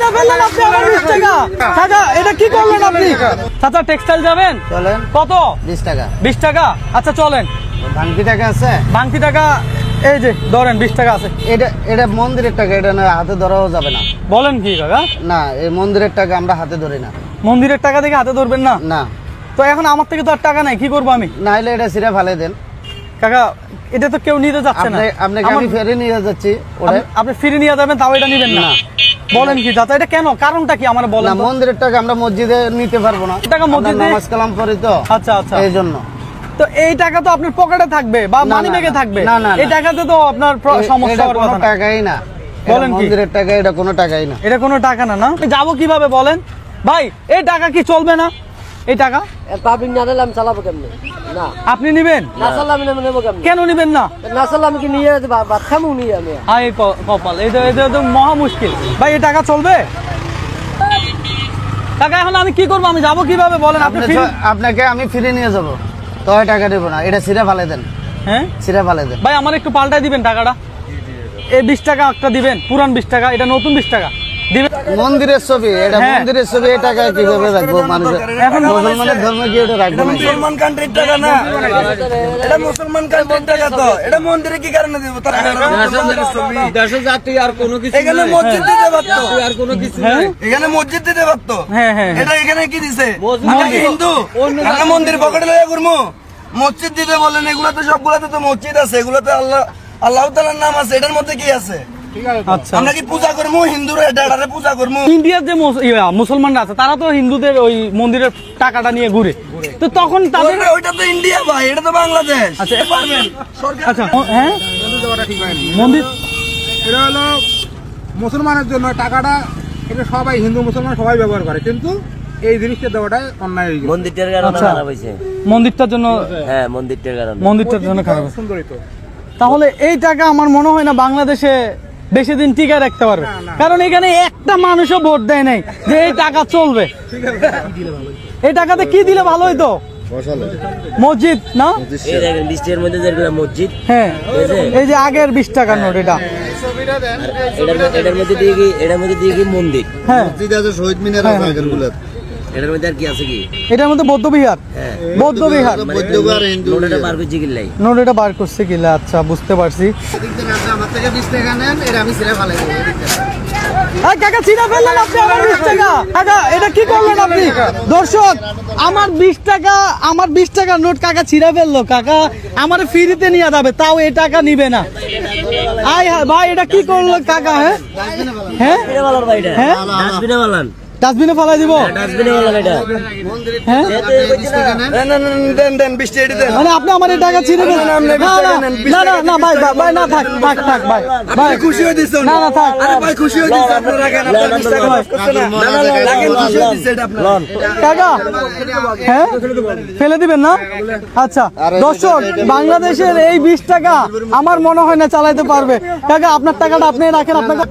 ছিঁড়ে ফেললেন আপনি আমার 20 টাকা। কাকা এটা কি করলেন আপনি? চাচা টেক্সটাইল যাবেন? চলেন। কত? 20 টাকা। 20 টাকা, আচ্ছা চলেন। ভাঙতি টাকা আছে? ভাঙতি টাকা এই যে ধরেন 20 টাকা আছে। এটা মন্দিরের টাকা, এটা না হাতে ধরাও যাবে না। বলেন কি কাকা? না, এই মন্দিরের টাকা আমরা হাতে ধরি না। মন্দিরের টাকা দেখে হাতে ধরবেন না? না। তো এখন আমার থেকে তো আর টাকা নাই, কি করবো আমি? না হলে এটা ছিঁড়ে ফেলে দেন। কাকা এটা তো কেউ নিতে যাচ্ছে না। আপনাকে আমি ফেরে নিয়ে যাচ্ছি। আপনি ফিরে নিয়ে যাবেন, তাও এটা নিবেন না? বলেন কি চাচা, এটা কেন, কারণটা কি আমার বলেন? না, মন্দিরের টাকা আমরা মসজিদে নিতে পারবো না। টাকা মসজিদে নামাজ কালাম পড়ি তো। আচ্ছা আচ্ছা, এই জন্য। তো এই টাকা তো আপনার পকেটে থাকবে বা মানি ব্যাগে থাকবে। এই টাকাতে তো আপনার সমস্যা হওয়ার কথা না। টাকাই না। বলেন কি? মন্দিরের টাকা, এটা কোনো টাকাই না। এটা কোনো টাকা না। না যাবো কিভাবে বলেন ভাই? এই টাকা কি চলবে না? এই টাকা পাবলিক না দিলে আমি চালাবো কেমনে? না আপনি নিবেন না, চালালে আমি নেবো কেমনে? কেন নিবেন না? না চালালে আমি কি নিয়ে ভাত খামু নিয়ে আমি? হাই কপাল, এটা তো মহা মুশকিল ভাই। এই টাকা চলবে টাকা? এখন আমি কি করবো? আমি যাবো কিভাবে বলেন? আপনাকে আমি ফিরে নিয়ে যাবো, তো টাকা দেবো না। এটা ছিঁড়ে ফেলে দেন। হ্যাঁ ছিঁড়ে ফেলে দেন ভাই, আমার একটু পাল্টাই দিবেন টাকাটা। এই 20 টাকা একটা দিবেন, পুরান 20 টাকা, এটা নতুন 20 টাকা দিবেন। মন্দিরের ছবি, এটা মন্দিরের ছবি। এই টাকা কিভাবে রাখবো মানুষের? এখন মুসলমানের ধর্ম কি এটা রাখবো? মুসলমান কান্ট্রির টাকা না, এটা মুসলমান কান্ট্রির টাকা। তো এটা মন্দিরে কি কারণে দিব? তারা আর কোনো কিছু এখানে মসজিদ দিতে পারতো, আর কোনো কিছু এখানে মসজিদ দিতে পারতো। হ্যাঁ হ্যাঁ, এটা এখানে কি দিছে? আমরা কি হিন্দু? আমরা মন্দির পকেটে লইয়া ঘুরবো? মসজিদ দিতে বলেন, এগুলাতে সবগুলাতে তো মসজিদ আছে, এগুলাতে আল্লাহ তাআলার নাম আছে। এটার মধ্যে কি আছে? আচ্ছা, আমরা কি পূজা করবো? হিন্দুরা এটারে পূজা করবো? ইন্ডিয়ার যে মুসলমানরা আছে তারা তো হিন্দুদের ওই মন্দিরের টাকাটা নিয়ে ঘুরে, তো তখন তাদের ওইটা তো ইন্ডিয়া ভাই, এটা তো বাংলাদেশ। আচ্ছা পারবেন সরকার। আচ্ছা হ্যাঁ, মন্দির এটা হলো মুসলমানের জন্য টাকাটা, এটা সবাই হিন্দু মুসলমান সবাই ব্যবহার করে, কিন্তু এই জিনিসটা দেওয়াটা অন্যায়। মন্দিরটার কারণে খারাপ হয়েছে। মন্দিরটার জন্য, হ্যাঁ মন্দিরটার কারণে, মন্দিরটার জন্য খারাপ। সুন্দরই তো। তাহলে এই টাকা আমার মনে হয় না বাংলাদেশে বেশি দিন টিকে রাখতে পারবে, কারণ এখানে একটা মানুষও ভোট দেয় নাই যে এই টাকা চলবে। এই টাকাতে কি দিলে ভালো হইতো? মসজিদ না, এই দেখেন 20 টাকার মধ্যে যেগুলো মসজিদ, হ্যাঁ এই যে আগের 20 টাকার নোট, এটা এটার মধ্যে দিয়ে কি মন্দির, হ্যাঁ মসজিদ আছে, শহীদ মিনার আছে আগেরগুলো। এটার মধ্যে আর কি আছে কি? এটার মধ্যে বৌদ্ধ বিহার, বৌদ্ধ বিহার। নোটটা বার করছি কিল্লাই, নোট এটা বার করছে কিলা? আচ্ছা বুঝতে পারছি। আমার থেকে 20 টাকা নেন, এটা আমি ছিঁড়ে ফেলে দেবো। কাকা ছিঁড়ে ফেললেন আপনি আমার 20 টাকা। কাকা এটা কি করলেন আপনি? দর্শক, আমার 20 টাকা নোট কাকা ছিঁড়ে ফেললো। কাকা আমার ফ্রিতে নিয়ে যাবে, তাও এই টাকা নিবে না। আয় ভাই, এটা কি করলো কাকা? হ্যাঁ হ্যাঁ হ্যাঁ, ডাস্টবিনে ফেলাই দিব। মানে আপনি আমার এই টাকা ছিঁড়ে ফেললেন? না না না ভাই, ভাই না, থাক থাক থাক ভাই, ভাই খুশি হয়ে দিচ্ছেন? না না থাক ভাই, খুশি হয়ে দিচ্ছেন আপনারা। রাখেন, আপনারা 20 টাকা মাফ করছেন না, রাখেন, খুশি হয়ে দিচ্ছেন আপনারা। কাকা হ্যাঁ ফেলে দিবেন না? আচ্ছা দর্শক, বাংলাদেশের এই 20 টাকা আমার মনে হয় না চালাইতে পারবে। কাকা আপনার টাকাটা আপনি রাখেন। আপনাকে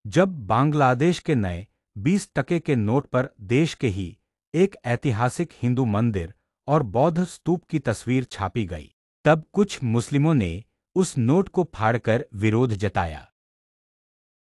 जब बांग्लादेश के नए 20 टके के नोट पर देश के ही एक ऐतिहासिक हिंदू मंदिर और बौद्ध स्तूप की तस्वीर छापी गई, तब कुछ मुस्लिमों ने उस नोट को फाड़कर विरोध जताया।